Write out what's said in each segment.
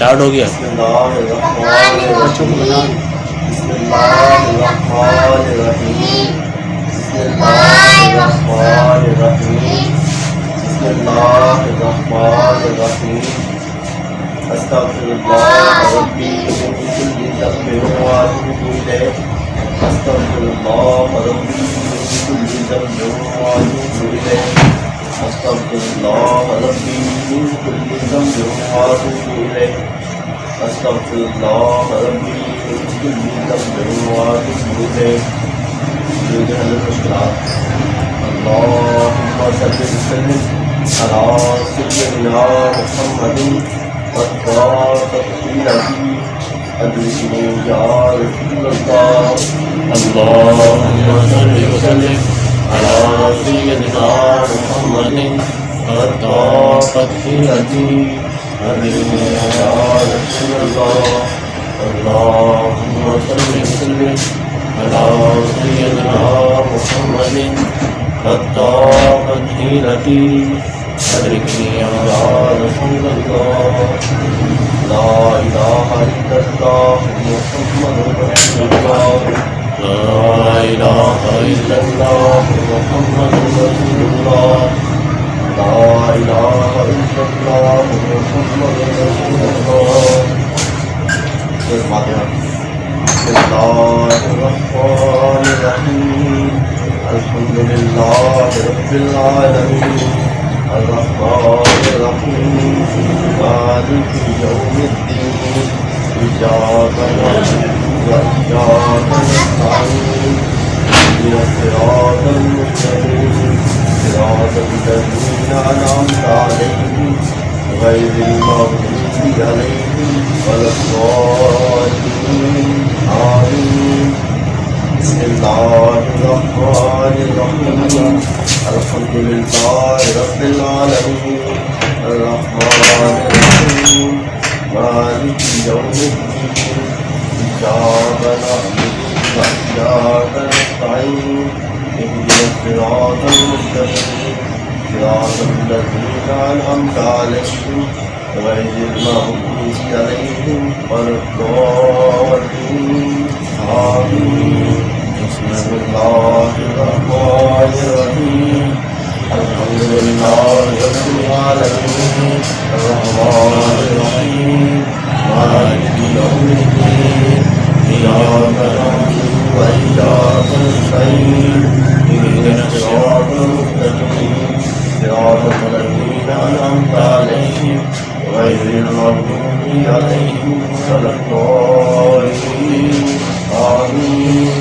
Start ہو گیا. بسم اللہ الرحمن الرحیم. بسم اللہ الرحمن الرحیم. بسم اللہ الرحمن الرحیم. بسم اللہ الرحمن الرحیم. استغفر اللہ ربی من کل ذنب واتوب الیہ. استغفر اللہ ربی من کل ذنب واتوب الیہ. استغفر اللہ ربی من کل ذنب واتوب الیہ. استغفر اللہ ربی من کل ذنب واتوب الیہ. درود حضرت مشکلات. اللہم صل وسلم علی سیدنا محمد والطاقتی ادرکنی یا رسول اللہ. اللهم صل وسلم على سيدنا محمد الطاقة التي أدركني يا رسول الله. اللهم صل وسلم على سيدنا محمد الطاقة التي أدركني يا رسول الله. لا الہ الا اللہ محمد رسول اللہ. لا إله إلا الله محمد رسول الله. لا الہ الا اللہ محمد رسول اللہ. فاتحہ. بسم اللہ الرحمن الرحیم. الحمد للہ رب العالمین. الرحمن الرحیم. مالک یوم الدین. إياك نعبد وإياك نستعين. اهدنا الصراط المستقيم صراط الذين أنعمت عليهم غير المغضوب عليهم ولا الضالين. آمين. بسم الله الرحمن الرحيم. الحمد لله رب العالمين. الرحمن الرحيم. مالك يوم الدين. إياك نعبد وإياك نستعين. اهدنا الصراط المستقيم صراط الذين أنعمت عليهم غير المغضوب عليهم ولا الضالين. آمين. بسم الله الرحمن الرحيم. الحمد لله رب العالمين. الرحمن الرحيم. مالك يوم الدين. إياك نعبد وإياك نستعين. اهدنا الصراط المستقيم صراط الذين أنعمت عليهم غير المغضوب عليهم ولا الضالين. آمين.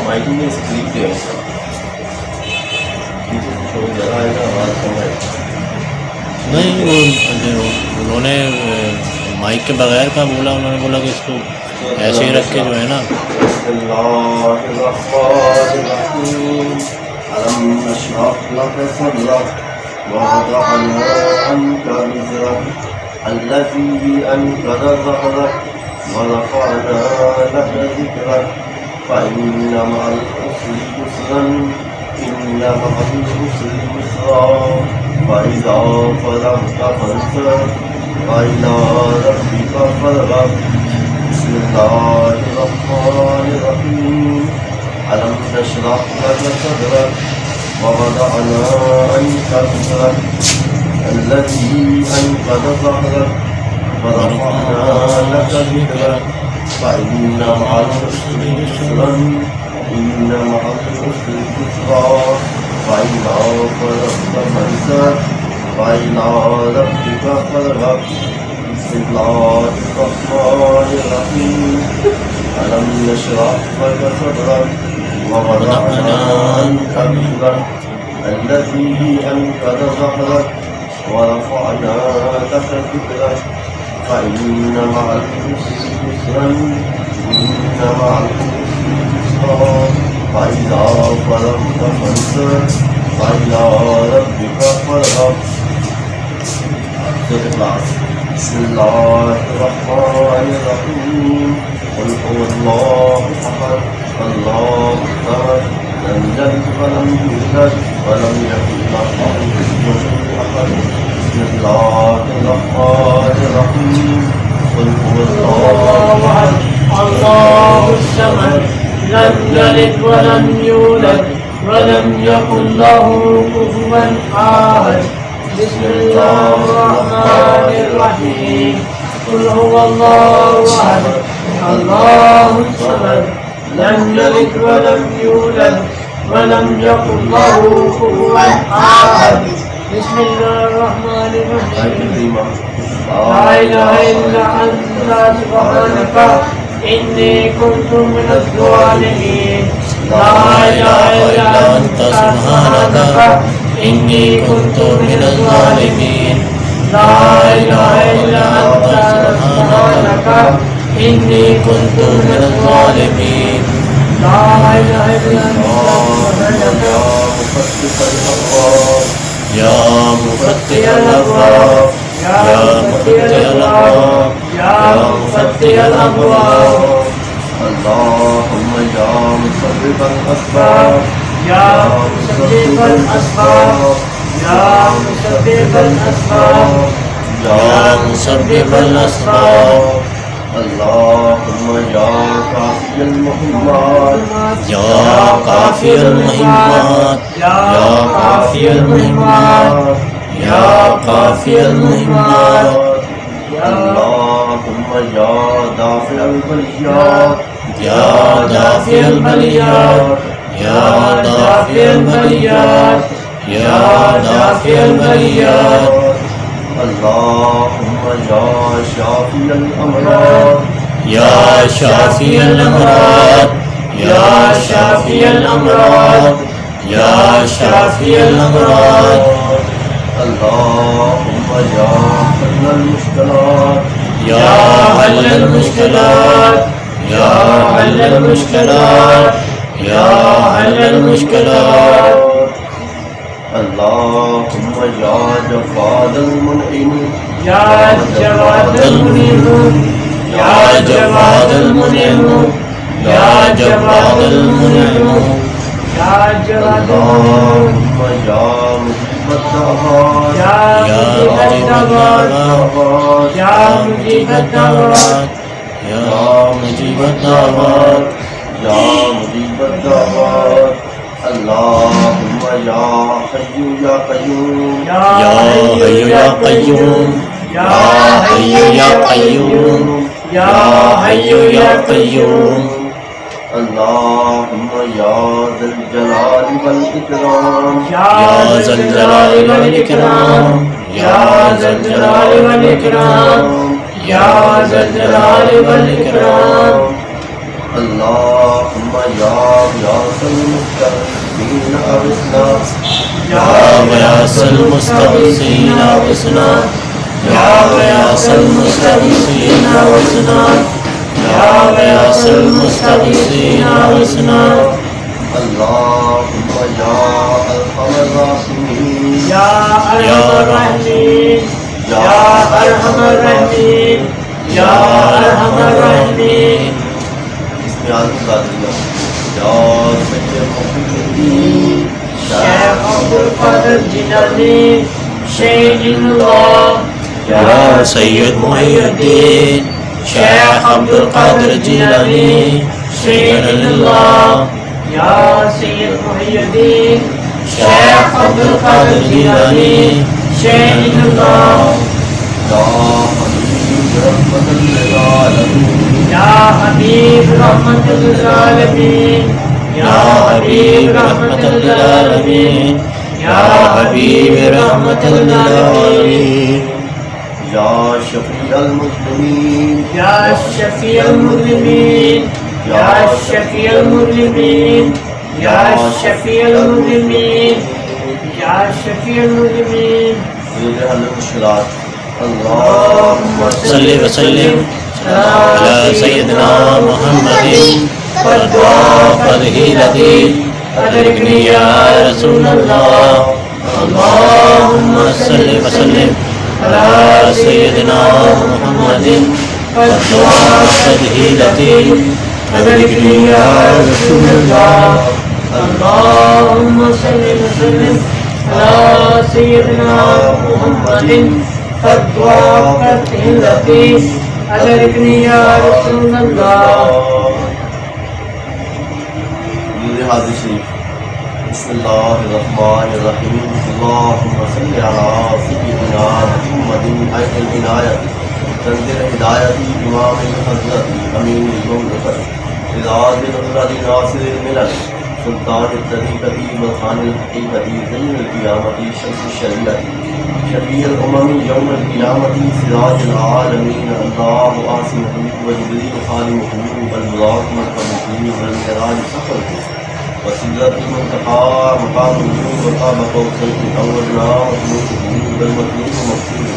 مائک میں اسکرین دے نہیں، انہوں نے مائک کے بغیر کا بولا. انہوں نے بولا کہ اس کو ایسے ہی رکھ کے جو ہے نا. بسم اللہ الرحمن الرحیم. الم نشرح لك صدرك ووضعنا عنك وزرك الذي أنقض ظهرك ورفعنا لك ذكرك فإن مع العسر يسرا إن مع العسر يسرا فإذا فرغت فانصب وإلى ربك فارغب. بسم الله الرحمن الرحيم. ألم نشرح لك صدرك ووضعنا عنك وزرك الذي أنقض ظهرك ورفعنا لك ذكرك فإن مع العسر يسرا إن مع العسر يسرا فإذا فرغت فانصب وإلى ربك فارغب. بسم الله الرحمن الرحيم. ألم نشرح لك صدرك ووضعنا عنك وزرك الذي أنقض ظهرك ورفعنا لك ذكرك فإن مع العسر يسرا إن مع العسر يسرا فإذا فرغت فانصب وإلى ربك فارغب. بسم الله الرحمن الرحيم. قل هو الله أحد الله الصمد لم يلد ولم يولد ولم يكن له كفوا أحد. بسم بسم الله الرحمن الرحيم قل هو الله أحد الله الصمد لم يلد ولم يولد ولم يكن له كفوا أحد بسم الله الرحمن الرحيم قل هو الله أحد الله الصمد لم يلد ولم يولد ولم يكن له كفوا أحد بسم الله الرحمن الرحيم لا إله إلا أنت سبحانك إني كنت من الظالمين لا إله إلا أنت سبحانك إني كنت من الظالمين لا إله إلا أنت سبحانك إني كنت من الظالمين لا إله إلا أنت يا مفتح الأبواب يا مفتح الأبواب يا مفتح الأبواب اللهم يا مسبب الأسباب يا مسبب الأسباب يا مسبب الأسباب يا مسبب الأسباب اللهم يا كافي المهمات يا كافي المهمات يا كافي المهمات يا كافي المهمات اللهم يا دافع البليات يا دافع البليات يا دافع البليات يا دافع البليات اللهم يا شافي الأمراض يا شافي الأمراض يا شافي الأمراض يا شافي الأمراض اللهم يا حل المشكلات يا حل المشكلات يا حل المشكلات يا حل المشكلات اللهم يا جواد المنعم يا جواد المنعم يا جواد المنعم يا جواد المنعم يا جواد اللهم يا مجيب الدعوات يا يا مجيب الدعوات يا مجيب الدعوات يا مجيب الدعوات يا مجيب الدعوات اللهم يا حي يا قيوم يا حي يا قيوم يا حي يا قيوم يا حي يا قيوم اللهم يا ذا الجلال والإكرام يا ذا الجلال والإكرام يا ذا الجلال والإكرام يا ذا الجلال والإكرام اللهم يا غياث المستغيثين أغثنا يا غياث المستغيثين أغثنا يا غياث المستغيثين أغثنا يا غياث المستغيثين أغثنا اللهم يا أرحم الراحمين يا أرحم الراحمين يا أرحم الراحمين يا أرحم الراحمين اسم القادرية يا سيد المحمدين شیخ عبد القادر جیلانی شیخ اللہ يا سيد محي الدين شيخ عبد القادر الجيلاني شيخ الله یا سید محی الدین شيخ عبد القادر الجيلاني شیخ اللہ يا حبيب رحمة للعالمين یا حبیب رحمت للعالمین يا حبيب رحمة للعالمين يا شفيع المسلمين یا شفیع المذنبین یا شفیع المذنبین یا شفیع المذنبین یا شفیع المذنبین يا المشكلات اللهم صل وسلم على سيدنا محمد والدعاء فضيلتي أدركني يا رسول الله اللهم صل وسلم على سيدنا محمد والدعاء فضيلتي أدركني يا رسول الله اللهم صل وسلم على سيدنا محمد قد وقت التي أدركني يا رسول الله. حاضر شریف. بسم اللہ الرحمن الرحیم. اللہم صلی علی سیدنا محمد عین العنایت کنز الہدایت امام الحضرت امین المملکت سراج الحضرت ناصر الملل سلطان الطریقت برہان الحقیقت زین القیامت شمس الشریعت شفیع الامم یوم القیامت سراج العالمین اللہ عاصمہ وجبریل خادمہ والبراق مرکبہ والمعراج سفر وسیلت المنتقى مقام النور وقام قوسين أو أدنى وجنوده والمطلوب مقصوده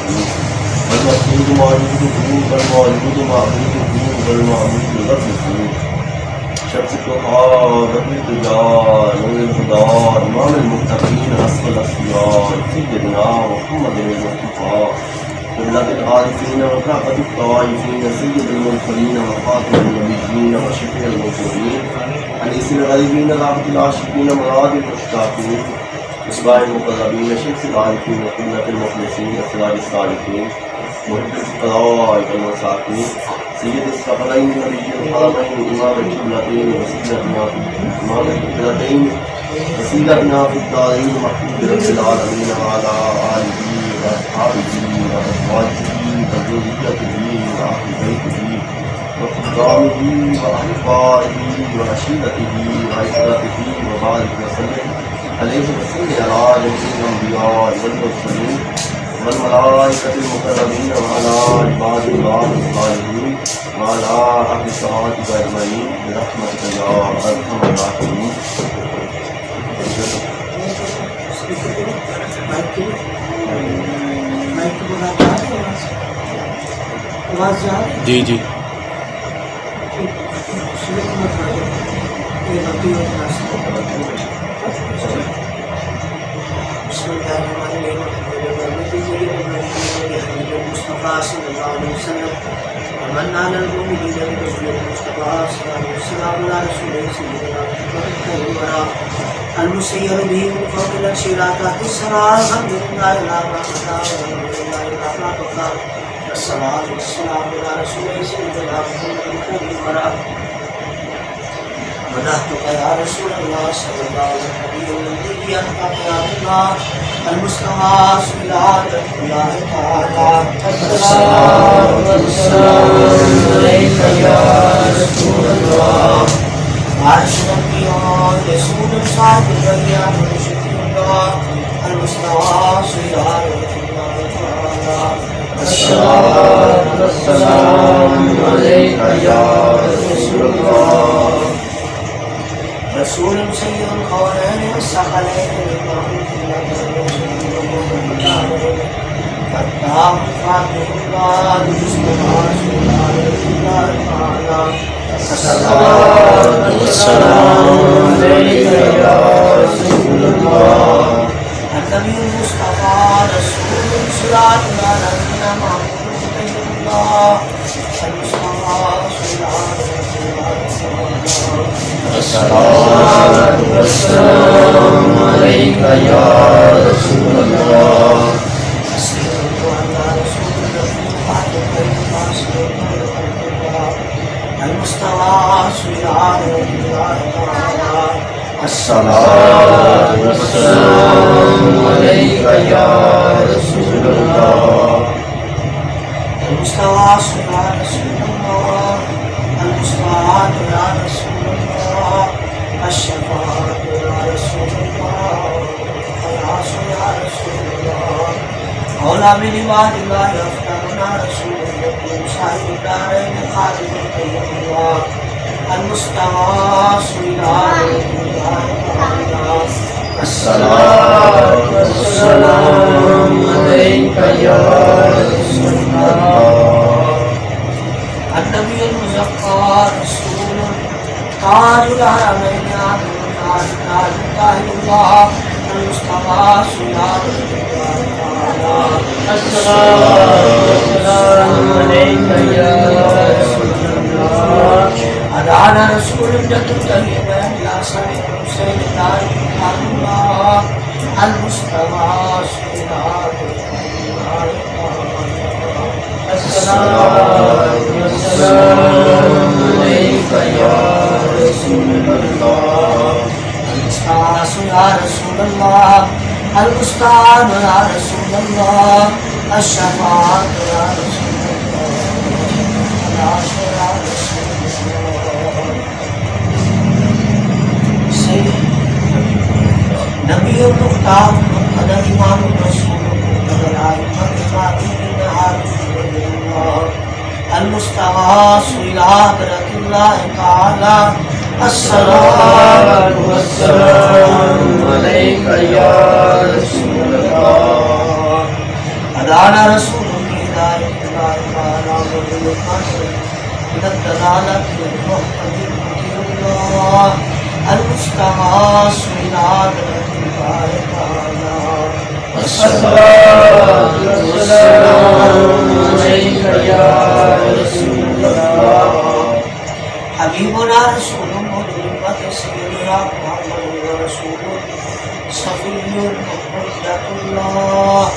والمقصود معبوده والمعبود معبوده والمعبود ربه شمس الضحى بدر الدجى نور الهدى إمام المتقين أسقى الأسيار سيدنا محمد المصطفى قبلة العارفين وكعبة الطائفين سيد المرسلين وخاتم النبيين وشفيع المرسلين أنيس الغريبين رحمة العاشقين مراد المشتاقين مصباح المقربين شمس العارفين وقبلة المخلصين سراج الصالحين محب الفقراء والمساكين سيد الثقلين نبي الحرمين إمام القبلتين إمام القبلتين وسيلتنا في الدارين محمود رب العالمين وعلى آله وأصحابه وأزواجه وذريته وأهل بيته وخدامه وأحبائه وعشيرته وعشرته وبارك وسلم عليه وسلم على جميع الأنبياء والمرسلين والملائكة المقربين وعلى عباد الله الصالحين وعلى أهل الشهادة أجمعين برحمتك يا أرحم الراحمين. جی جی ومن على المؤمنين بنبي المصطفى السلام على رسوله سيدنا محمد المسير به من فوق الانشراكات السرى الحمد لله لا رحمة والحمد لله لا رحمة والصلاة والسلام على رسوله سيدنا محمد مدحتك يا رسول الله صلى الله عليه وسلم يا الله المصطفى صلى الله تعالى الصلاة والسلام عليك يا رسول الله. عرش الأنبياء رسول صاحب الأيام وشفيع الله المصطفى صلى الله تعالى. الصلاة والسلام عليك يا رسول الله. رسول سيد القولين والثقلين فتاه فاتح الله المصطفى صلى الله تعالى. الصلاة والسلام عليك يا رسول الله. النبي المصطفى رسول صراط العالمين محمود بين الله المصطفى صلى الله عليه وسلم. الصلاة والسلام عليك يا رسول الله. الصلاة والسلام عليك يا رسول الله. المصطفى يا رسول الله. المصطفى يا رسول الله. الشفاعة يا رسول الله. الخلاص يا رسول الله. أولى من عباد الله أفضلنا رسول الله صاحب الدارين خادم الله المصطفى الصلاة والسلام عليك يا رسول الله. النبي المزكى رسول تاج الحرمين تاج الله المصطفى الصلاة والسلام عليك يا رسول الله. أدعنا رسول جد طيبا يا سيد حسين الله المصطفى الصلاة والسلام عليك يا رسول الله المستعاص يا رسول الله المستعان يا رسول الله الشفاعة يا رسول الله العاش يا رسول الله سيد نبي المختار قد إمام الرسول قد العلم إمامين عارف الله المستغاث إلى حضرة الله تعالى الصلاة والسلام عليك يا رسول الله أدانا رسول هداية الله تعالى وبالقدر من الدلالة المحتمل الله المستغاث إلى حضرة الله تعالى الصلاة والسلام عليك يا رسول الله حبيبنا رسول مدربة سيدنا محمد رسول صفي محمد الله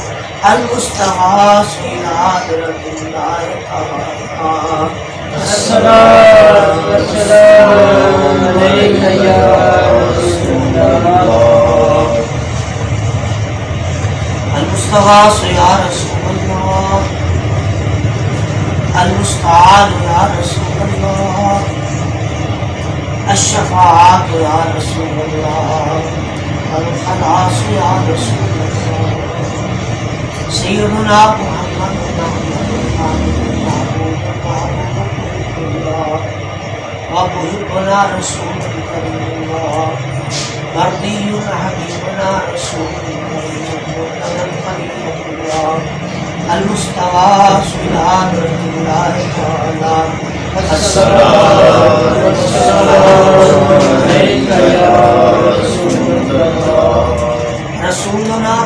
المستغاث إلى حضرة الله تعالى الصلاة والسلام عليك يا رسول الله المستغاث يا رسول الله المستعان يا رسول الله الشفاعة يا رسول الله الخلاص يا رسول الله سيدنا محمد ومحبنا رسول الله مرضي حبيبنا رسول الله المستغاث إلى حضرة الله تعالى الصلاة والسلام عليك يا رسول الله رسولنا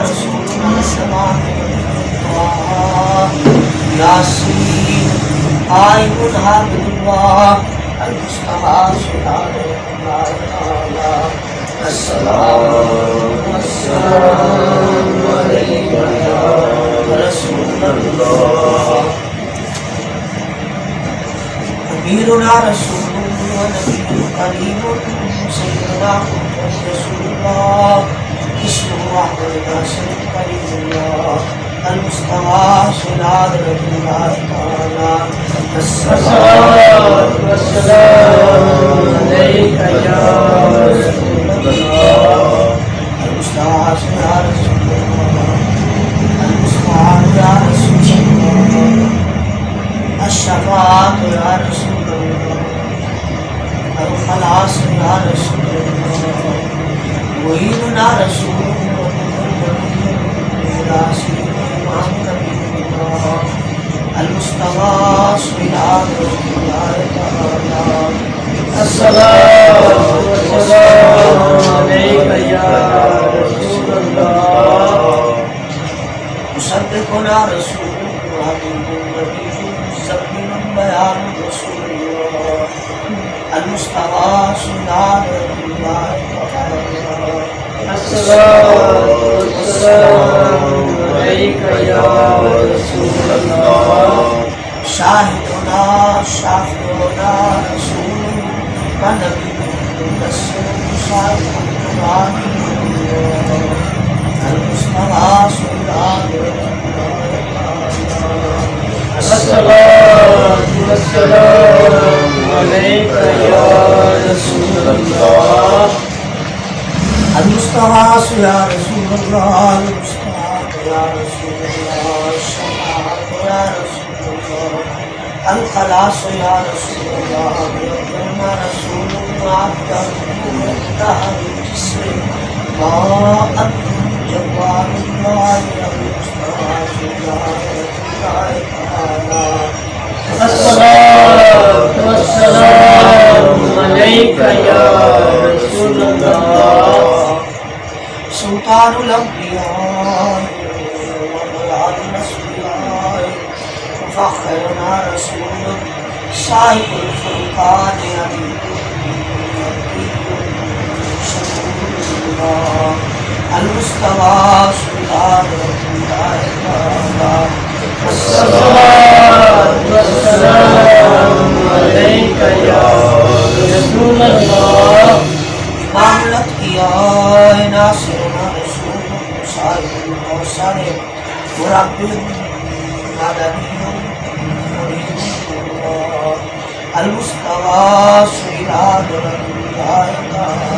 سماع الله ياسين آيب حامد الله المستغاث إلى حضرة الله تعالى الصلاة والسلام عليك يا رسول الله أميرنا رسول ونبي كريم سيدنا محمد رسول الله اسمه أحمد ناصر كريم الله المستغاث إلى حضرة الله تعالى الصلاة والسلام عليك يا رسول الله المستغاث يا رسول الله المستعان يا رسول الله الشفاعة يا رسول الله الخلاص يا رسول الله معيننا رسول الله المستغاث إلى حضرة الله تعالى الصلاة والسلام عليك يا رسول الله مصدقنا رسول حبيب نبي مزمل بيان رسول الله المستغاث إلى حضرة الله تعالى الصلاة والسلام عليك يا رسول الله شاهدنا شافعنا رسول ونبي مدثر صاحب القرآن المستغاث إلى حضرة الله تعالى الصلاة والسلام عليك يا رسول الله المستغاث يا رسول الله المستغاث يا رسول الله الشفاعة يا رسول الله الخلاص يا رسول الله يا رسول الله منتهى الجسر ما أنت جوار الله يا المستغاث يا رسول الله تعالى الصلاة والسلام عليك يا رسول الله سلطان الأنبياء وملعب الأصفياء وفخرنا رسول صاحب الفرقان المستوى سلطان الله تعالى الصلاة والسلام عليك يا رسول الله امام الاتقیاء ناصرنا رسول صاحب الكوثر مربی مدنی مرید اللہ المصطفى سیدنا اللہ تعالی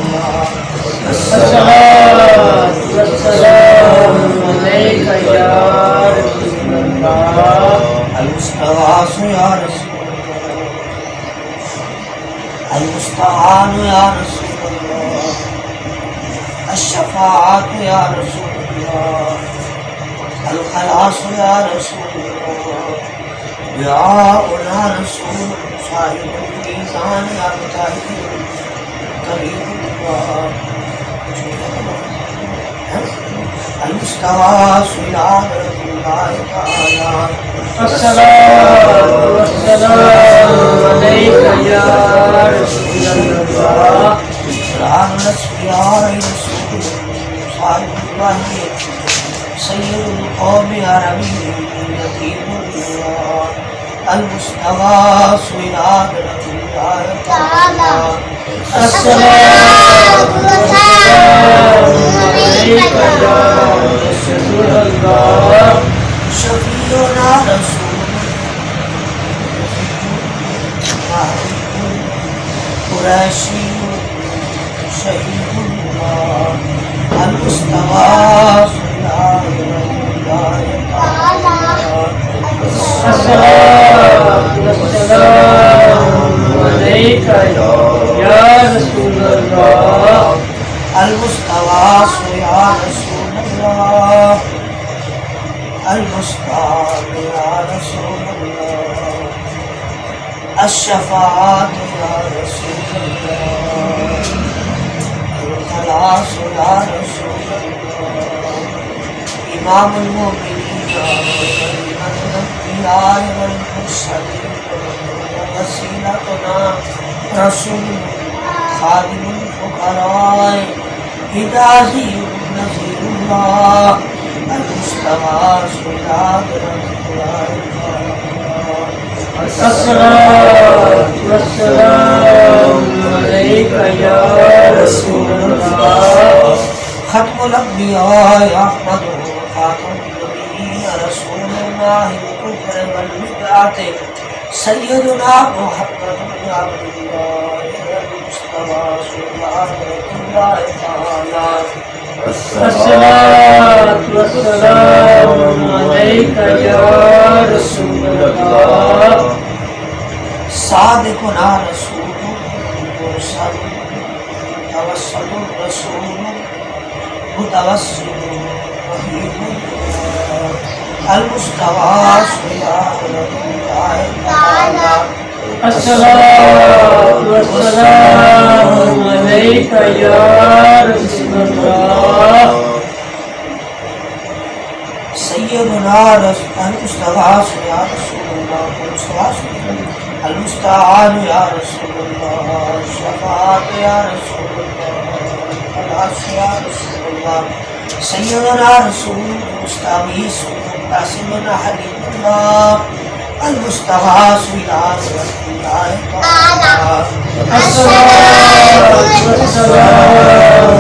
الصلاة والسلام عليك يا رسول الله المستغاث یا رسول اللہ المستعان یا رسول اللہ الشفاعت یا رسول اللہ الخلاص یا رسول اللہ دعاؤنا رسول صاحب المیزان یا مطاہر کریم اللہ المستغاث یا رسول اللہ تعالی الصلاة والسلام عليك يا رسول الله قرآن الأسفياء رسول صاحب الله سيد القوم عربي يتيم الله المستغاث إلى رسول الله تعالى الصلاة والسلام عليك يا رسول الله شفيعنا رسول قريشي شهيد الله المستغاث إلى الله تعالى الصلاة والسلام عليك يا رسول الله المستغاث يا رسول الله المستعان يا رسول الله الشفاعة يا رسول الله الخلاص يا رسول الله إمام المؤمنين والأنبياء والمرسلين وسيلتنا رسول خادم الفقراء هداية نذير الله المستغاث إلى الله الصلاة والسلام عليك يا رسول الله ختم الأنبياء أحمد خاتم النبيين رسول الله الكفر والبدعة سيدنا محمد بن عبد الله المصطفى صلى الله تعالى الصلاة والسلام عليك يا رسول الله صادقنا رسول مرسل توسل الرسول متوسل وحيد المستغاث إلى الله تعالى الصلاة والسلام عليك يا رسول الله سيدنا المستغاث يا رسول الله المستعان يا رسول الله الشفاعة يا رسول الله الخلاص يا رسول الله سيدنا رسول المستغيث قاسمنا حبيب الله المستغاث إلى رسول الله تعالى الصلاة والسلام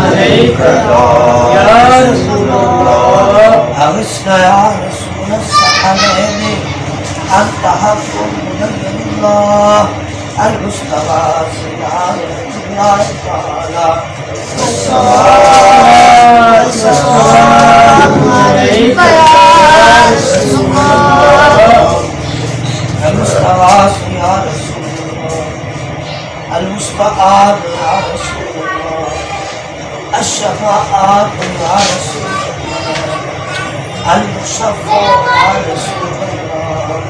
عليك يا رسول الله أغثنا يا رسول الثقلين أنت حق مبين الله المستغاث إلى رسول الله تعالى الصلاة والسلام عليك يا رسول الله المستغاث يا رسول الله المستعان يا رسول الله الشفاعة يا رسول الله المشفع يا رسول الله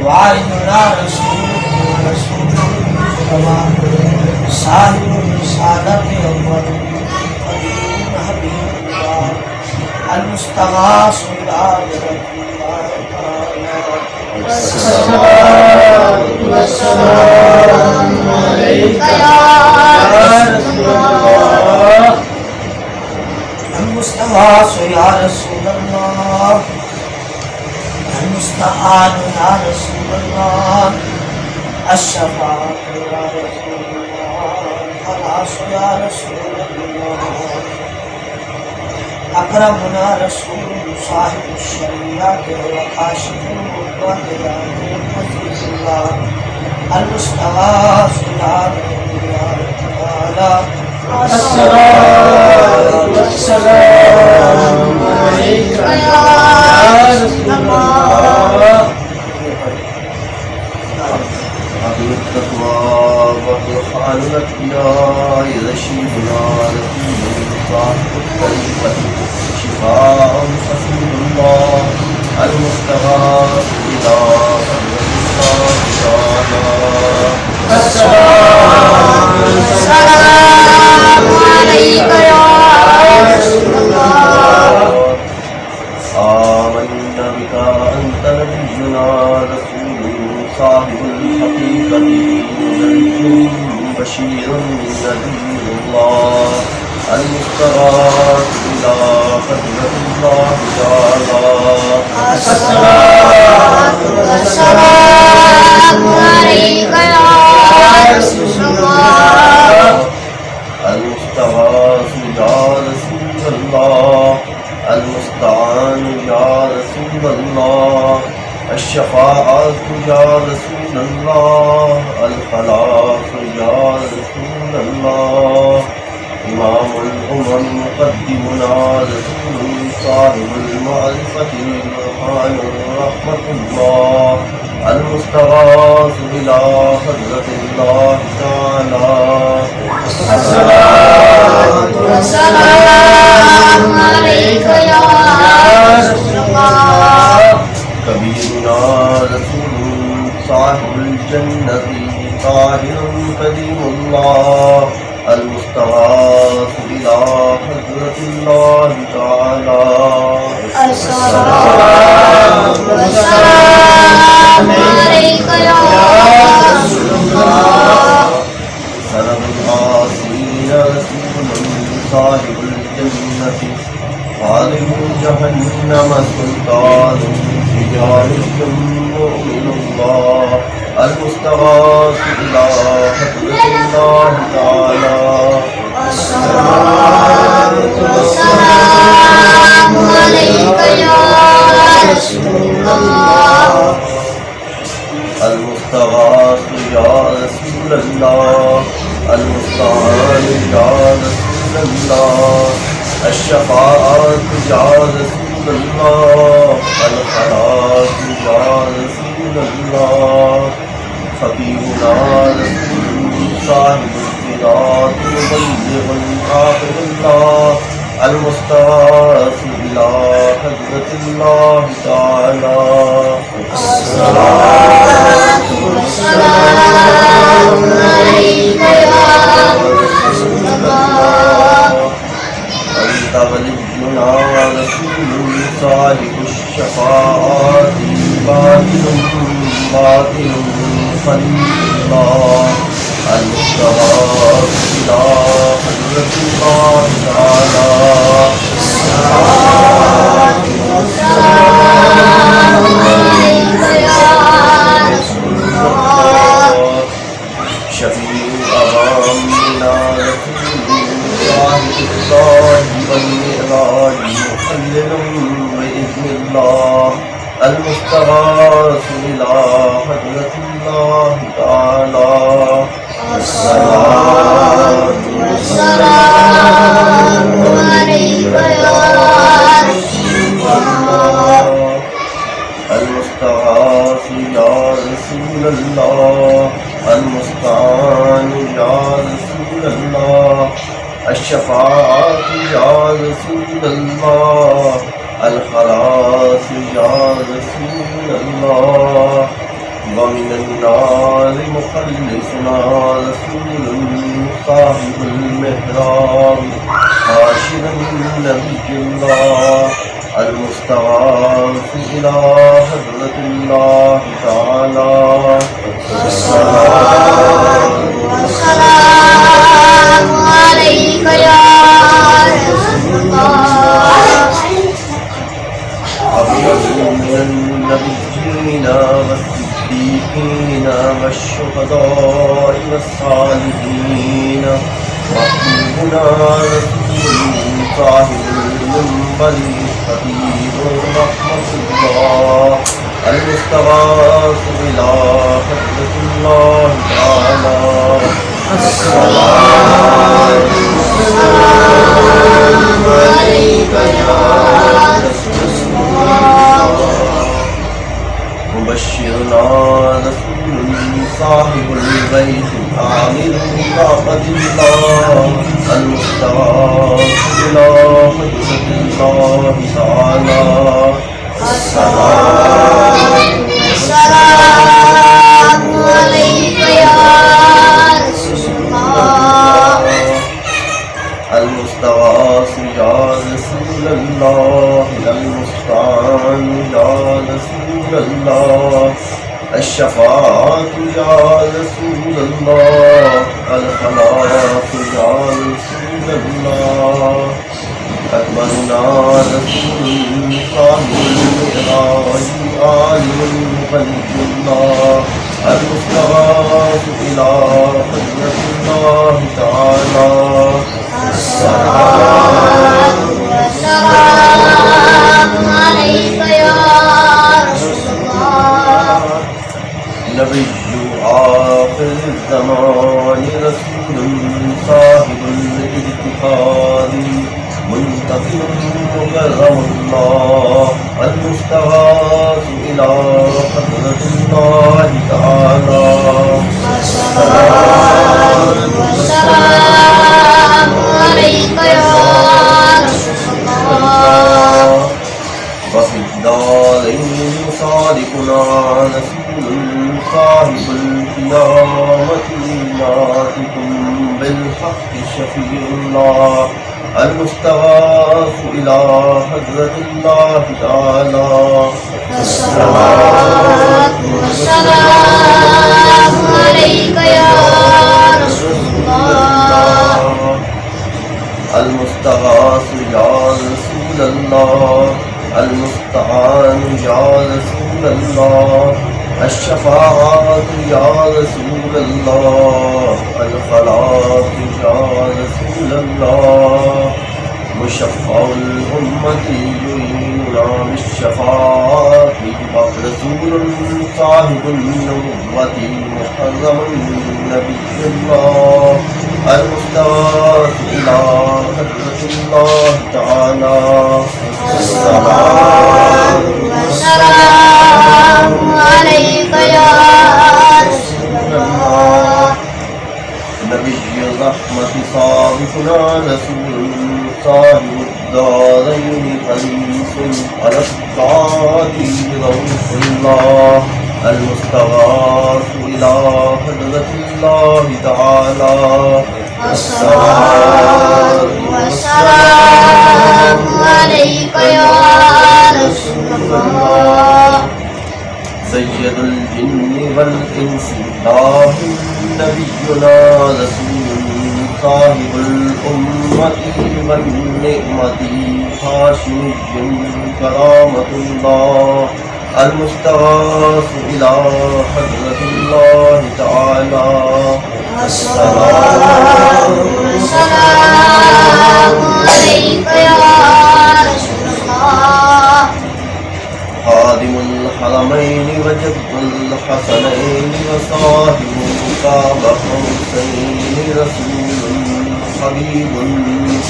وعيدنا رسول الله صاحب الرسالة أول حبيب حبيب الله المستغاث إلى الله تعالى الصلاة والسلام عليك يا رسول الله المستغاث يا رسول الله المستعان يا رسول الله الشفاعة يا رسول الله الخلاص يا رسول الله أكرمنا رسول صاحب الشريعة وكاشف الغربة يا عزيز الله المستغاث بالله تعالى الصلاة والسلام عليك يا رسول الله أهل التقوى والرفع الأتقياء يشيبنا لكم صاحب الطريقة شفاء حسين الله المستغاث إلى الصلاة والسلام عليك يا رسول الله آمنا بك أنت نبينا رسول صاحب الحقيقة بشيرا نذير الله المستغاث إلى حضرة الله تعالى الصلاة والسلام عليك يا رسول الله المستغاث يا رسول الله المستعان يا رسول الله الشفاعة يا رسول الله الخلاص يا رسول الله إمام الأمم مقدمنا رسول صاحب المعرفة البرهان رحمة الله المستغاث إلى حضرة الله تعالى الصلاة والسلام عليك يا رسول الله كبيرنا رسول صاحب الجنة طاهر كريم الله المستغاث إلى حضرة الله تعالى الصلاة والسلام عليك يا رسول الله سلام العاصين رسول صاحب الجنة خالق جهنم سلطان رجالي مؤمن الله المستغاث إلى حضرة الله تعالى الصلاة والسلام عليك يا رسول الله المستغاث يا رسول الله المستعان يا رسول الله الشفاعة يا رسول الله الخلاص يا رسول الله خطيبنا رسول صاحب الصراط مبلغ آخر الله المستغاث إلى حضرة الله تعالى الصلاة والسلام عليك يا رسول الله أنت ولينا رسول صاحب الشفاعة باطل باطل خليل الله المستغاث إلى حضرة الله تعالى الصلاة والسلام عليك يا رسول الله شفيع أمامنا رسول صاحب الصلاة والمعراج محلل بإذن الله المستغاث إلى حضرة الله تعالى الصلاة والسلام عليك يا رسول الله المستغاث يا رسول الله المستعان يا رسول الله الشفاعة يا رسول الله الخلاص يا رسول الله ومن النار مخلصنا رسول صاحب المحراب حاشر نبي الله المستغاث إلى حضرة الله تعالى الصلاة والسلام عليك يا رسول الله أفضل من النبيين النبيين والشهداء والصالحين وحبيبنا رسول صاحب المنبر خطيب رحمة الله المستغاث إلى حضرة الله تعالى الصلاة والسلام عليك يا رسول الله مبشرنا رسول صاحب البيت عامل طاقة الله المستغاث إلى حضرة الله تعالى الصلاة والسلام عليك يا رسول الله المستغاث يا رسول الله المستعان يا رسول الله الشفاعة يا رسول الله الخلاق يا رسول الله أكبرنا رسول صاحب المعراج عالم المغيب الله المستغاث إلى حضرة الله تعالى الصلاة والسلام عليك يا رسول الله نبي آخر الزمان رسول صاحب الاجتهاد منتقم مكرم الله المستغاث إلى حضرة الله تعالى الصلاة والسلام عليك يا رسول الله وفي الدارين صادقنا رسول صاحب القيامة ناتكم بالحق شفيع الله المستغاث إلى حضرة الله تعالى الصلاة والسلام عليك يا رسول الله المستغاث يا رسول الله المستعان يا رسول الله الشفاعة يا رسول الله الخلاق يا رسول الله مشفع الأمة يعيننا بالشفاعة رسول صاحب النبوة محرم نبي الله المستغاث إلى حضرة الله تعالى الصلاة والسلام عليك يا رسول الله نبي الرحمة صادقنا رسول صاحب الدارين حريص على الطاعة روح الله المستغاث إلى حضرة الله تعالى الصلاة والسلام عليك يا رسول الله سيد الجن والإنس داهي نبينا رسول صاحب الأمة والنعمة هاشمي كرامة الله المستغاث إلى حضرة الله تعالى الصلاة والسلام عليك يا رسول الله خادم الحرمين وجد الحسنين وصاحب قاب قوسين رسول حبيب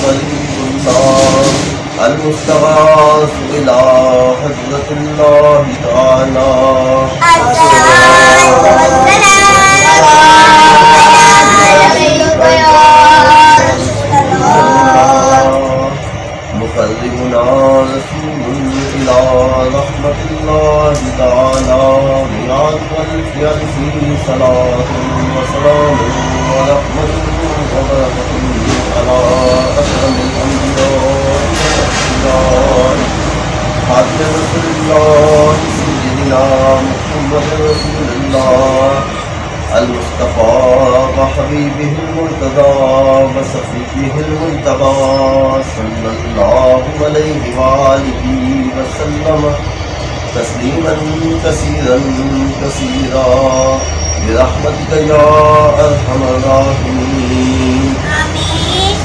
قريب الله المستغاث إلى حضرة الله تعالى الصلاة والسلام عليك يا رسول الله مقربنا رسول إلى رحمة الله تعالى رياض والفعل في صلاة وسلام ورحمة وبركة على أكرم الأنبياء والأولياء خاتم رسول الله سيدنا محمد رسول الله المصطفى وحبيبه المرتضى وصفيه المجتبى صلى الله عليه وآله وسلم تسليما كثيرا كثيرا برحمتك يا أرحم الراحمين. آمين.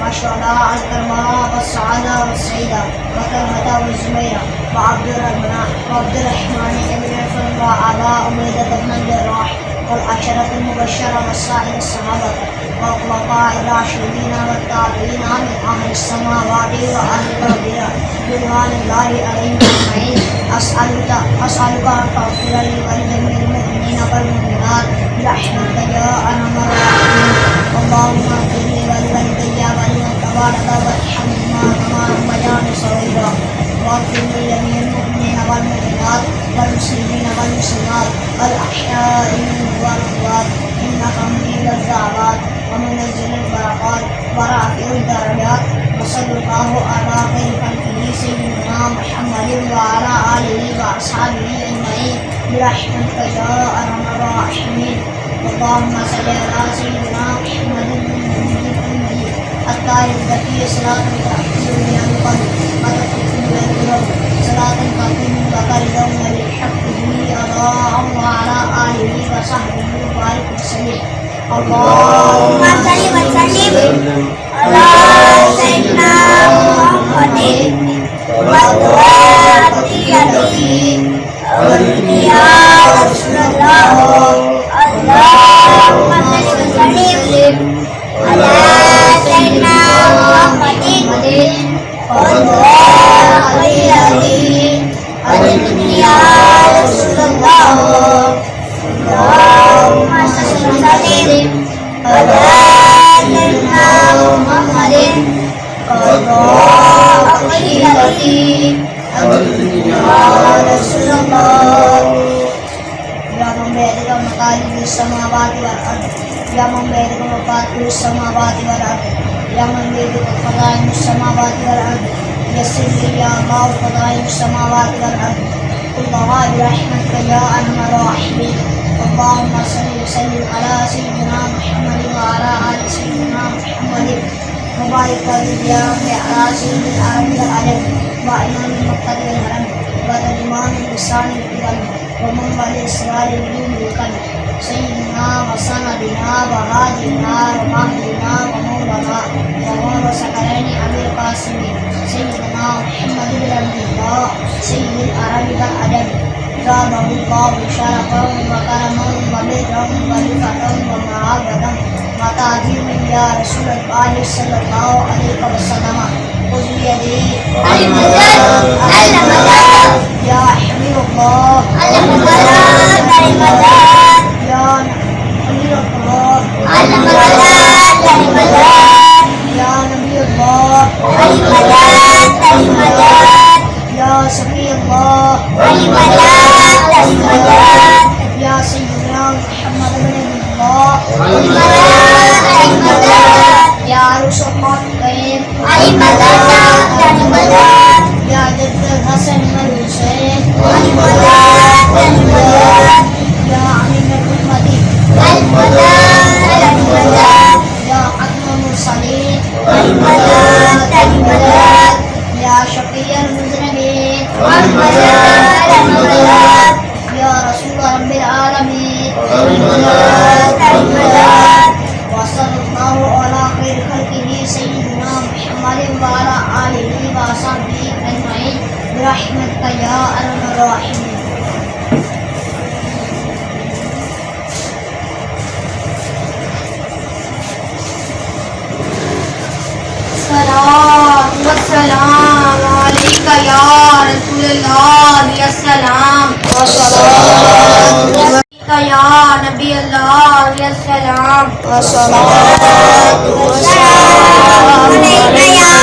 والشهداء الكرماء والسعادة والسعيدة وطلحة والزبير وعبد الرحمن بن عوف وأبا عبيدة بن الجراح والعشرة المبشرة والسائر الصحابة والخلفاء الراشدين والتابعين من أهل السماوات وأهل الأرض رضوان الله عليهم أجمعين. أسألك أن تغفر لي ولجميع المؤمنين والمؤمنات برحمتك يا أرحم الراحمين. اللهم اغفر لي ولوالدي ولمن تبارك وارحمهما كما ربياني صغيرا. واغفر لجميع المؤمنين والمؤمنات والمسلمين والمسلمات الأحياء منهم والأموات إنك مجيب الدعوات ومنزل البركات ورافع الدرجات. وصلى الله على خير خلقه سيدنا محمد وعلى آله وأصحابه أجمعين برحمتك يا أرحم الراحمين. اللهم صل على سيدنا محمد النبي الطاهر الذكي صلاة تحفظ من القلب وتكفي من الذنوب صلاة تقيم وترضى بالحق به أضاء وعلى آله وصحبه وبارك وسلم. اللهم صل وسلم على سيدنا محمد وعلى آله يا رسول الله. اللهم صل وسلم على سيدنا محمد وعلى آله يا رسول الله. اللهم صل وسلم على سيدنا محمد يا رسول الله. يا من بيدك مقاليد السماوات والأرض يا من بيدك مفاتيح السماوات والأرض يا من بيدك خزائن السماوات والأرض يسر لي يا الله خزائن السماوات والأرض كلها برحمتك يا أرحم الراحمين. اللهم صل وسلم على سيدنا محمد وعلى آل سيدنا محمد وبارك وسلم على سيد العالم والعلم وإمام المقتدى والهرم وترجمان اللسان الكرم ومنبع الإسرار بدون القلب سيدنا وسندنا وهادينا ومهدنا ومولانا ومولى سكرين أبي القاسم سيدنا محمد بن عبد الله سيد العرب والعجم زاده الله شرفا وكرما وبرا ورفعة ومعابدا وتعظيما يا رسول الله صلى الله عليه وسلم. خذ بيدي يا حبيب الله يا حبيب الله يا نبي الله يا سفي الله يا سيدنا محمد بن الله يا عروس الحقين يا جد الحسن والحسين يا أمين الأمة يا حكم المرسلين يا شفيع المذنبين يا رسول رب العالمين. وصلى الله على خير خلقه سيدنا محمد وعلى آله وصحبه أجمعين برحمتك يا أرحم الراحمين. الصلاة والسلام عليك يا رسول الله يا سلام والصلاة يا نبي الله يا سلام والصلاة والسلام عليك يا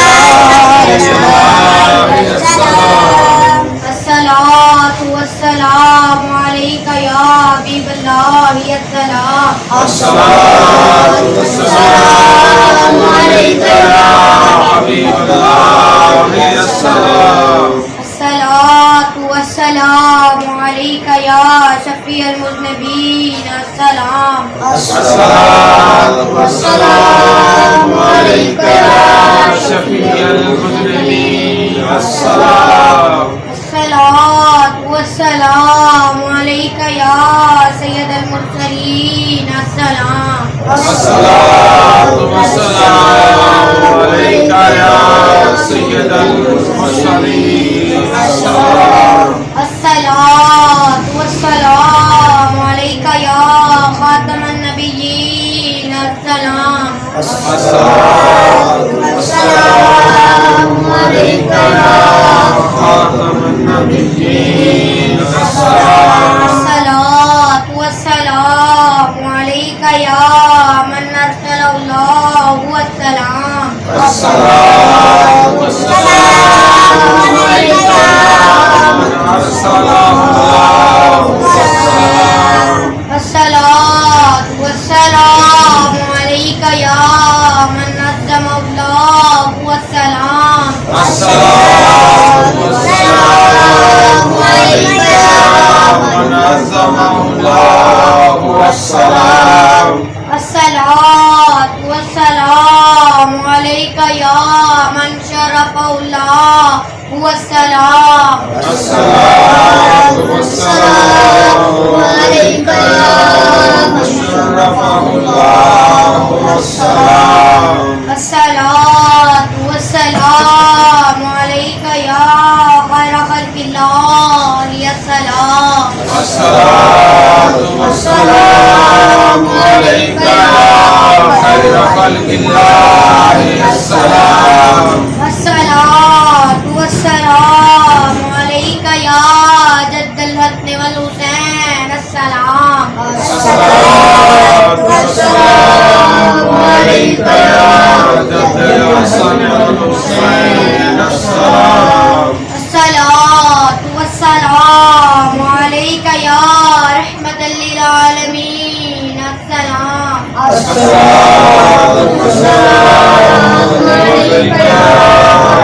الصلاة والسلام عليك يا حبيب الله الصلاة والسلام عليك يا حبيب الله السلام الصلاة والسلام عليك يا شفيع المذنبين السلام الصلاة والسلام عليك يا شفيع المذنبين السلام الصلاة والسلام عليك يا سيد المرسلين السلام الصلاة والسلام عليك يا سيد المرسلين السلام الصلاة والسلام عليك يا خاتم النبيين السلام الصلاة والسلام عليك يا خاتم النبيين السلام الصلاة والسلام عليك يا من أرسل الله والسلام الصلاة والسلام عليك يا من أرسل الله والسلام الصلاة والسلام عليك يا من نظم الله والسلام الصلاة والسلام عليك يا من عظم الله والسلام الصلاة والسلام عليك يا من شرف الله والسلام الصلاة والسلام عليك يا من شرفه الله والسلام الصلاة والسلام عليك يا خير خلق الله السلام الصلاة والسلام عليك يا خير خلق الله السلام الصلاة والسلام عليك يا جد الحسن والحسين السلام الصلاة والسلام عليك يا جد الحسن والحسين السلام الصلاة والسلام عليك يا رحمة للعالمين السلام الصلاة والسلام عليك يا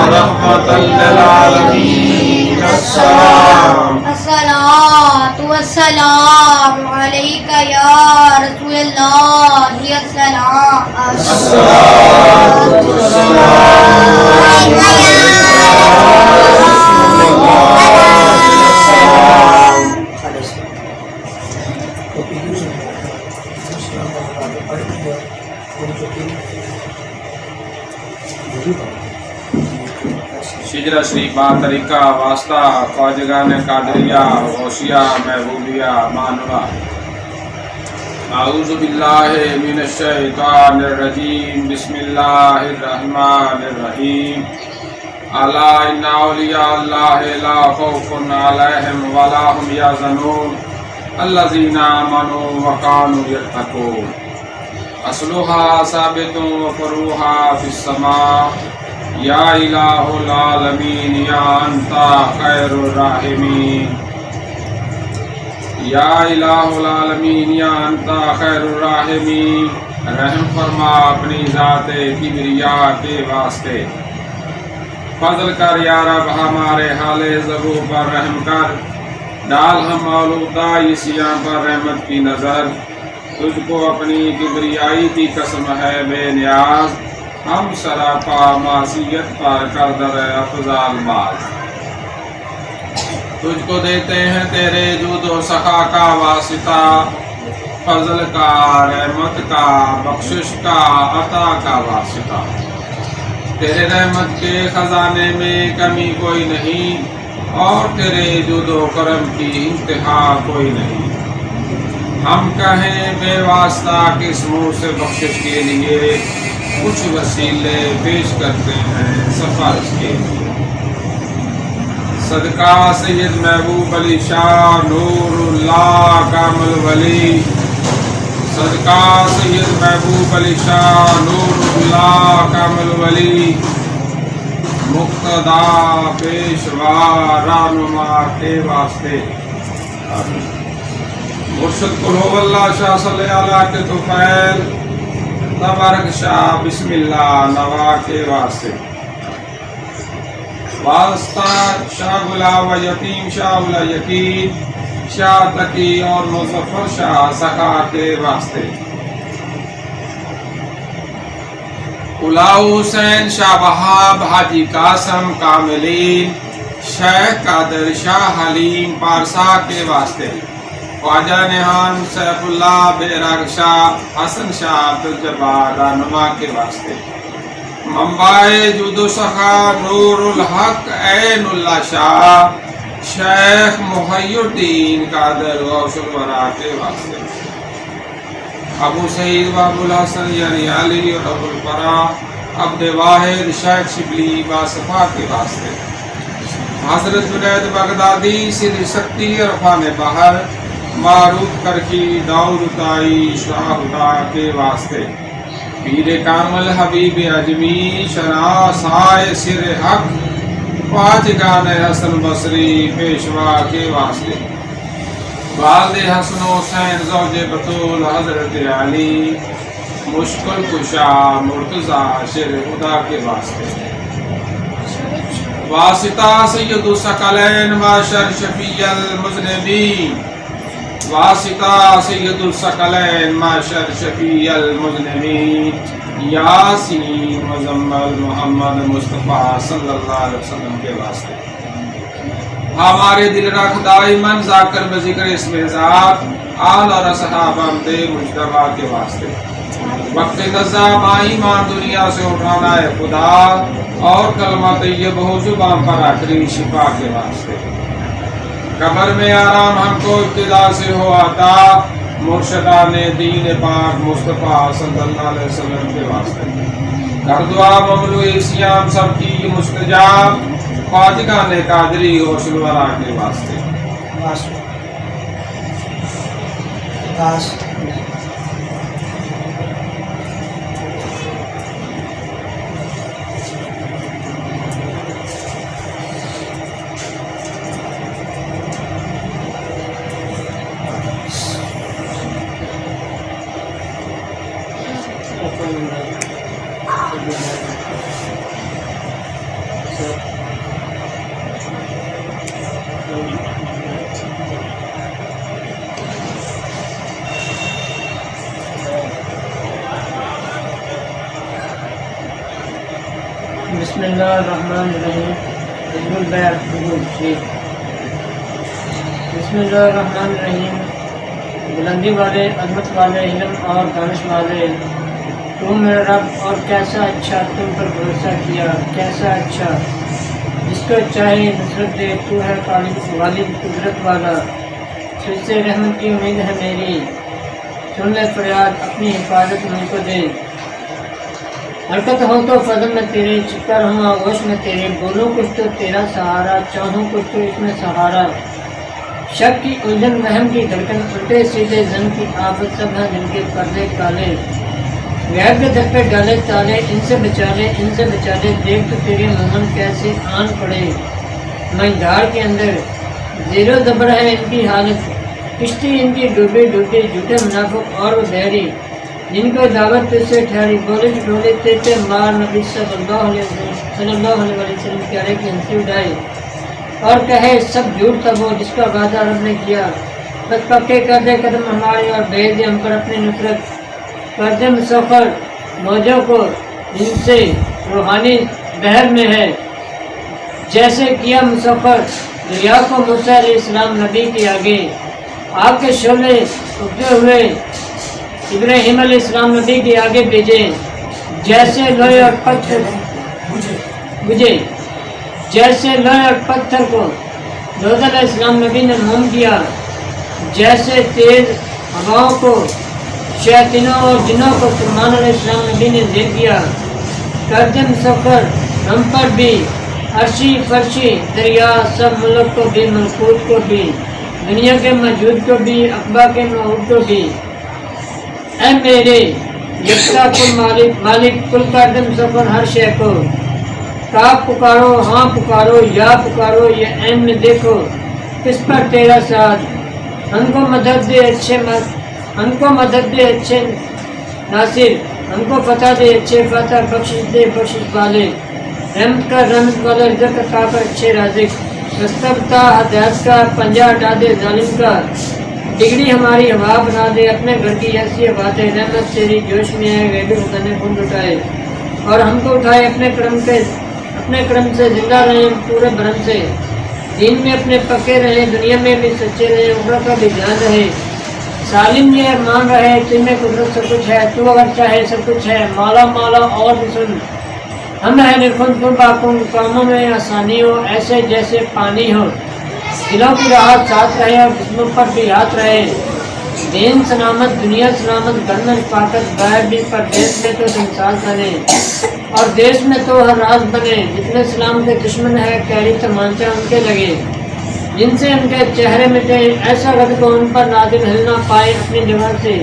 رحمة للعالمين السلام الصلاة والسلام عليك يا رسول الله السلام الصلاة والسلام عليك يا رسول الله السلام شجرہ شریفہ طریقہ واسطہ خواجگان قادریہ غوثیہ محبوبیہ مانورہ اعوذ باللہ من الشیطان الرجیم بسم اللہ الرحمن الرحیم الا ان اولیاء اللہ لا خوف علیہم ولا هم یحزنون الذین آمنوا وکانوا یتقون اصلها ثابت وفروعها فی السماء یا الہ العالمین یا انت خیر الراحمین یا الہ العالمین یا انت خیر الراحمین رحم فرما اپنی ذات کبریا کے واسطے فضل کر یا رب ہمارے حال زبو پر رحم کر ڈال ہم آلودہ عیسیاں پر رحمت کی نظر تجھ کو اپنی کبریائی کی قسم ہے بے نیاز ہم سراپا معصیت پر کر در افضال باز تجھ کو دیتے ہیں تیرے جود و سخا کا واسطہ فضل کا رحمت کا بخشش کا عطا کا واسطہ تیرے رحمت کے خزانے میں کمی کوئی نہیں اور تیرے جود و کرم کی انتہا کوئی نہیں ہم کہیں بے واسطہ کس منہ سے بخشش کے لیے کچھ وسیلے پیش کرتے ہیں سفارش کے لیے صدقہ سید محبوب علی شاہ نور اللہ کامل ولی صدقہ سید محبوب علی شاہ نور اللہ کامل ولی مقتدا پیشوا رہنما کے واسطے مرشد قلوب اللہ شاہ صلی اللہ کے توفیل تبارک شاہ بسم اللہ نوا کے واسطے واسطہ شاہ گلا و یتیم شاہ الا یقین شاہ تقی اور مظفر شاہ سخا کے واسطے الاؤ حسین شاہ بہاب حاجی قاسم کاملین شیخ قادر شاہ حلیم پارسا کے واسطے خواجہ نہان سیف اللہ بیراگ شاہ حسن شاہ عبدالجبار رہنما کے واسطے منبع جود و سخا نور الحق عین اللہ شاہ شیخ محی الدین قادر غوث الورا کے واسطے ابو سعید و ابو الحسن یعنی علی اور ابو الفرا عبد واحد شیخ شبلی باصفا کے واسطے حضرت جنید بغدادی سر سکتی عرفان بحر معروف کرکی داؤد تائی شاہ خدا کے واسطے پیر کامل حبیب اجمی شنا سائے سر حق پاچگان حسن بصری پیشوا کے واسطے والد حسن حسین زوج بطول حضرت علی مشکل کشا مرتضی شیر خدا کے واسطے واسطہ سید الثقلین معاشر شفیع المذنبین واسطہ سید الثقلین معاشر شفیع المذنبین یاسین مزمل محمد مصطفیٰ صلی اللہ علیہ وسلم کے واسطے ہمارے دل رکھ دائماً ذاکر بذکر اسم ذات آل اور اصحاب حمد مجتبیٰ کے واسطے وقت قضا ایمان دنیا سے اٹھانا ہے خدا اور کلمہ طیب ہو زبان پر آخری شفا کے واسطے قبر میں آرام ہم کو ابتدا سے ہو آتا مرشدان دین پاک مصطفیٰ صلی اللہ علیہ وسلم کے واسطے کر دعا مملوء سیام سب کی مستجاب خواجگان قادری غوث الورا کے واسطے بسم اللہ الرحمن الرحیم حزب البیت حضور شریف بسم اللہ الرحمن الرحیم بلندی والے عظمت والے علم اور دانش والے تو میرا رب اور کیسا اچھا تم پر بھروسہ کیا کیسا اچھا جس کو چاہے نصرت دے تو ہے غالب قدرت والا تجھ سے رحمت کی امید ہے میری سن لے فریاد اپنی حفاظت مجھ کو دے حرکت ہو تو فضل میں تیرے چپتا رہوں آغوش میں تیرے بولوں کچھ تو تیرا سہارا چاہوں کچھ تو اس میں سہارا شک کی الجھن وہم کی دھڑکن الٹے سیدھے زن کی آفت سب ہیں جن کے پردے کالے غیب کے در پہ ڈالے تالے ان سے بچا لے دیکھ تو تیرے مومن کیسے آن پڑے مجدار کے اندر زیر و زبر ہے ان کی حالت کشتی ان کی ڈوبے جھوٹے منافق اور وہ بحری جن کو دعوت تجھ سے ٹھہری بولے ڈھولے تیتے مار نبی صلی اللہ علیہ وسلم پیارے کی ہنسی اٹھائی اور کہے سب جھوٹ تھا وہ جس کا وعدہ رب نے کیا بس پکے کر دے قدم ہمارے اور بھیج دے ہم پر اپنی نصرت کر دے مسافر موجوں کو جن سے روحانی بحر میں ہے جیسے کیا مسافر دریا کو موسیٰ علیہ السلام نبی کے آگے آپ کے شعلے اگتے ہوئے ابراہیم علیہ السلام نبی کے آگے بھیجے جیسے لوہے اور پتھر بجھے جیسے لوہے اور پتھر کو لوط علیہ السلام نبی نے موم کیا جیسے تیز ہواؤں کو شیاطینوں اور جنوں کو سلیمان علیہ السلام نبی نے دے دیا کر دے مسافر ہم پر بھی عرشی فرشی دریا سب ملک کو بھی ملکوت کو بھی دنیا کے موجود کو بھی اقبا کے موجود کو بھی اے میرے یکتا کل مالک کل کر دے مسافر ہر شے کو کاف پکارو ہاں پکارو یا پکارو یہ عین میں دیکھو کس پر تیرا ساتھ ہم کو مدد دے اچھے ناصر، ہم کو فتح دے اچھے فتح، بخشش والے، رحمت والے، رزق عطا کر اچھے رازق، رستہ بتا ہدایت کا، پنجہ ہٹا دے ظالم کا، ڈگری ہماری ہوا بنا دے، اپنے گھر کی ایسی باتیں، رحمت تیری جوش میں ہے، غیبی خزانے خود اٹھائے اور ہم کو اٹھائے اپنے کرم سے، زندہ رہیں پورے بھرم سے، دین میں اپنے پکے رہیں، دنیا میں بھی سچے رہیں، عمر کا بھی دھیان رہے، سالم یہ مان رہے، تمہیں قدرت سب کچھ ہے، تو اگر چاہے سب کچھ ہے، مالا اور بھی سن، ہم ہے نرخن تم باکن، کاموں میں آسانی ہو ایسے جیسے پانی ہو، دلوں کی راحت ساتھ رہے اور جسموں پر بھی ہاتھ رہے، دین سلامت دنیا سلامت، گھر میں طاقت باہر بھی، پر دیش میں تو انسان بنے اور دیش میں تو ہر راز بنے، جتنے اسلام کے دشمن ہے کیری تمانچہ ان کے لگے، جن سے ان کے چہرے مٹے، ایسا غضب ان پر نادم ہل نہ پائے اپنی جگہ سے،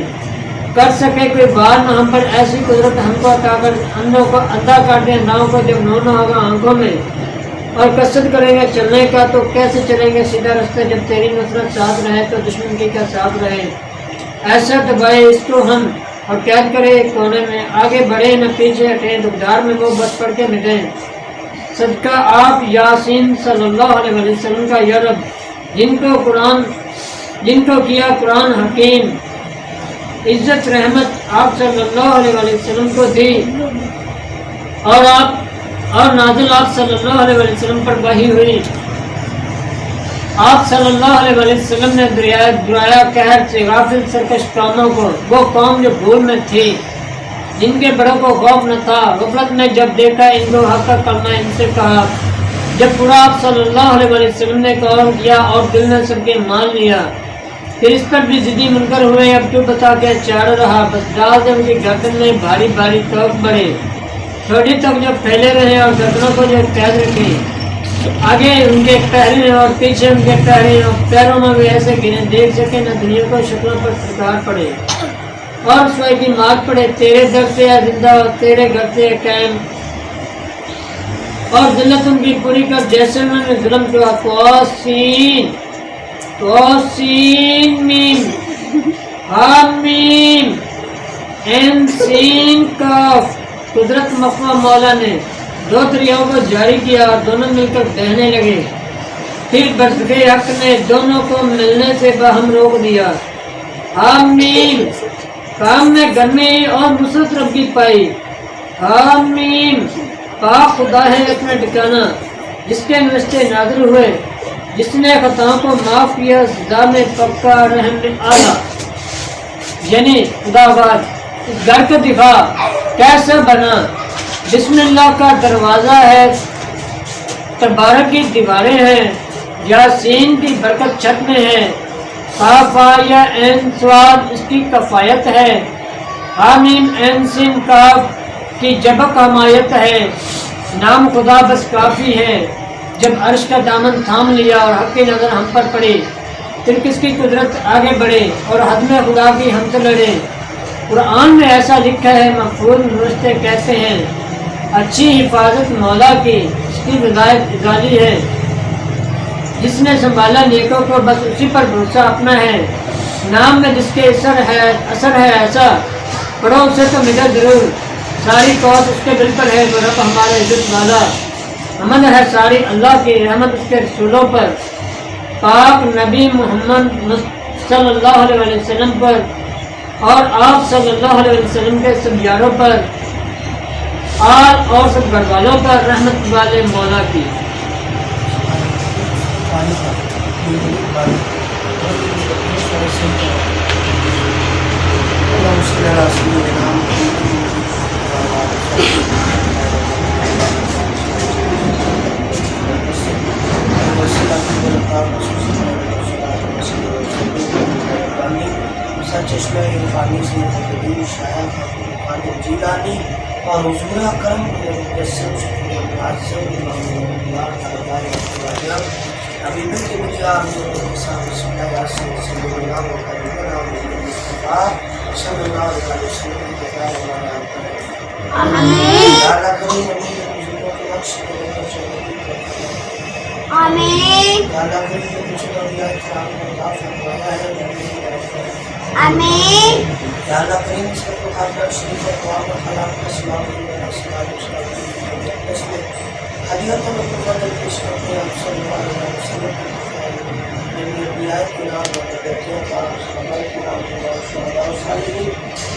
کر سکے کوئی بار نہ ہم پر، ایسی قدرت ہم کو عطا کر، اندھوں کو اندھا کر دے، ناؤں کو جب نو نہ ہوگا آنکھوں میں، اور کثرت کریں گے چلنے کا تو کیسے چلیں گے سیدھا رستہ، جب تیری نصرت ساتھ رہے تو دشمن کی کیا ساتھ رہے، ایسا دبائے اس کو ہم اور قید کرے ایک کونے میں، آگے بڑھے نہ پیچھے ہٹے، دکھدار میں وہ بس پڑھ کے مٹیں، صدقہ آپ یاسین صلی اللہ علیہ وسلم کا یا رب، جن کو کیا قرآن حکیم، عزت رحمت آپ صلی اللہ علیہ وسلم کو دی، اور نازل آپ صلی اللہ علیہ وسلم پر وحی ہوئی، آپ صلی اللہ علیہ وسلم نے درایا قہر سے غافل سرکش قوموں کو، وہ قوم جو بھول میں تھی، جن کے بڑوں کو خوف نہ تھا، غفلت میں جب دیکھا ان کو حق کا کلمہ ان سے کہا، جب پورا آپ صلی اللہ علیہ وسلم نے قول کیا اور دل میں سب کے مان لیا، پھر اس پر بھی ضدی منکر ہوئے، اب تو بتا کے چار رہا، بس ڈال دے ان کی گردن میں بھاری بھاری توق بڑھے، چھوٹی تک جو پھیلے رہے اور گردنوں کو جو قید رکھے، آگے ان کے پہرے اور پیچھے ان کے پہرے اور پیروں میں بھی ایسے گرے، دیکھ سکے نہ دنیا کو شکلوں پر پھٹکار پڑے اور سوئے کی مات پڑے، تیرے در سے ہے زندہ اور تیرے گھر سے ہے قائم، اور ذلت ان کی پوری کر جیسے انہوں نے ظلم کیا، توسین میم حامیم این سین کاف، قدرت مخفہ مولا نے دو دریاؤں کو جاری کیا اور دونوں مل کر بہنے لگے، پھر برزخ حق نے دونوں کو ملنے سے باہم روک دیا، حامیم کام میں گرمی اور نصرت رب کی پائی، حامیم پاک خدا ہے اپنا ٹھکانہ، جس کے نوشتے نازل ہوئے، جس نے خطاؤں کو معاف کیا، سزا میں پکا رحم میں آلہ، یعنی خدا باد اس گھر کا دفاع کیسے بنا، بسم اللہ کا دروازہ ہے، تبارک کی دیواریں ہیں، یاسین کی برکت چھت میں ہے، قافا یا عین سواد اس کی کفایت ہے، حامیم عین سین کاف کی جبک حمایت ہے، نام خدا بس کافی ہے، جب عرش کا دامن تھام لیا اور حق کی نظر ہم پر پڑی، پھر کس کی قدرت آگے بڑھے اور حد میں خدا کی ہم سے لڑے، قرآن میں ایسا لکھا ہے، محفوظ نوشتے کہتے ہیں، اچھی حفاظت مولا کی، اس کی ہدایت ازالی ہے، جس نے سنبھالا نیکوں کو بس اسی پر بھروسہ اپنا ہے، نام میں جس کے اثر ہے ایسا، پڑھو اسے تو ملے ضرور، ساری قوت اس کے دل پر ہے، وہ رب ہمارے عزت والا، حمد ہے ساری اللہ کی، رحمت اس کے رسولوں پر، پاک نبی محمد صلی اللہ علیہ وسلم پر اور آپ صلی اللہ علیہ وسلم کے سب یاروں پر، آل اور سب گھر والوں پر، رحمت والے مولا کی۔ چشمہ عرفانی سے تقدیم شاید جیلانی اور حضور کرم مجسم ابھی تک کے مجھے آپ صلی اللہ علیہ وسلم آمین اللہ کریم جو کچھ اولیاء کرام نے عطا فرمایا ہے آمین یا اللہ کریم اس کو خاطر شریف اور قرآن و خلاف کا سلام علیہ وسلم حدیث و مقبول پیش کرتے ہیں آپ صلی اللہ علیہ وسلم انبیاء کرام اور نبیوں کا صحابہ کرام اور شہداء و صالحین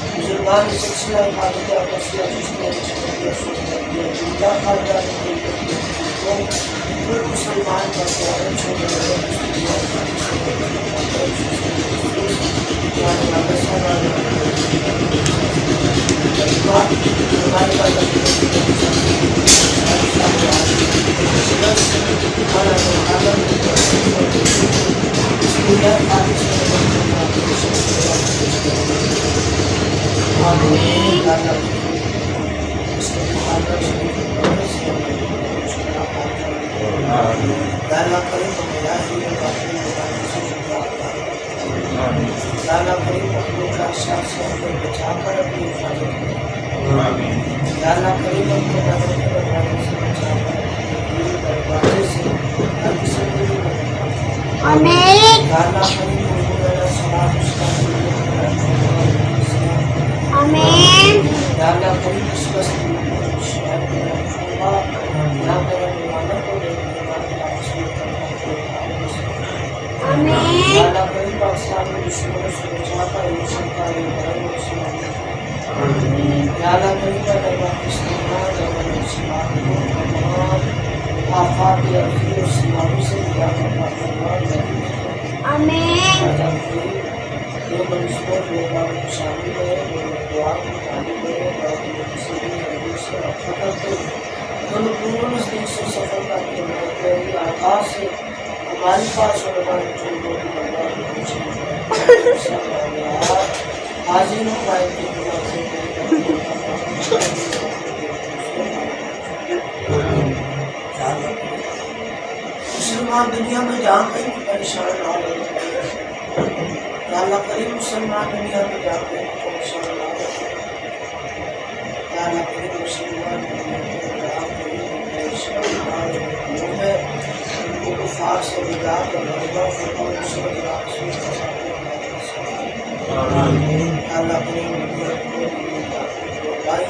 بزرگان سلسلہ عبادت اقدسیہ جس نے دنیا خاطر ہر مسلمان کا پیارے چھوٹے لالا کریم مخلوق کا شر سے ہم کو بچا کر اپنی حفاظت کرے لالا کریم ہم کو دروازے سے بچا کر اپنے دروازے سے ہر قسم کی آمین لالا کریم مولانا صلاح اسلام آمین لالا کریم اس وقت شہر میں اللہ نہ میرے مولانا کو دیکھنے والے آپس میں آمین لالا کریم پاکستان میں دشمنوں سے بچا کر روشن کا لالا کریم کا استعمال آفات عرضی اور سیمانی سے آمین جو بنسبت لوگ شامل ہے وہ دعا کی تعلیم ہے اور کسی بھی نظر سے فقط دونوں پوروں نزدیک سے سفر کرتے ہیں پہلی آغاز سے ہمارے پاس اور ہمارے چلوں کی بردار حاضر ہوں بھائی کی دعا سے مسلمان دنیا میں جہاں کہیں بھی پریشان نہ ہو یا اللہ کریم مسلمان دنیا میں جہاں کہیں بھی پریشان نہ ہو یا اللہ کریم مسلمان دنیا میں جہاں کہیں بھی پریشان نہ ہو ہے ان کو کفار سے نجات اور غلبہ فتح و نصرت رسول یا اللہ کریم دنیا کو بھائی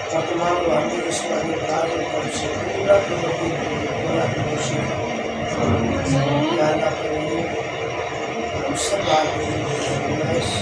اور تمام واقعی اسلامی کار اور سے پورا کرنے کی پورا کوشش یا اللہ کریم ہم سب آدمی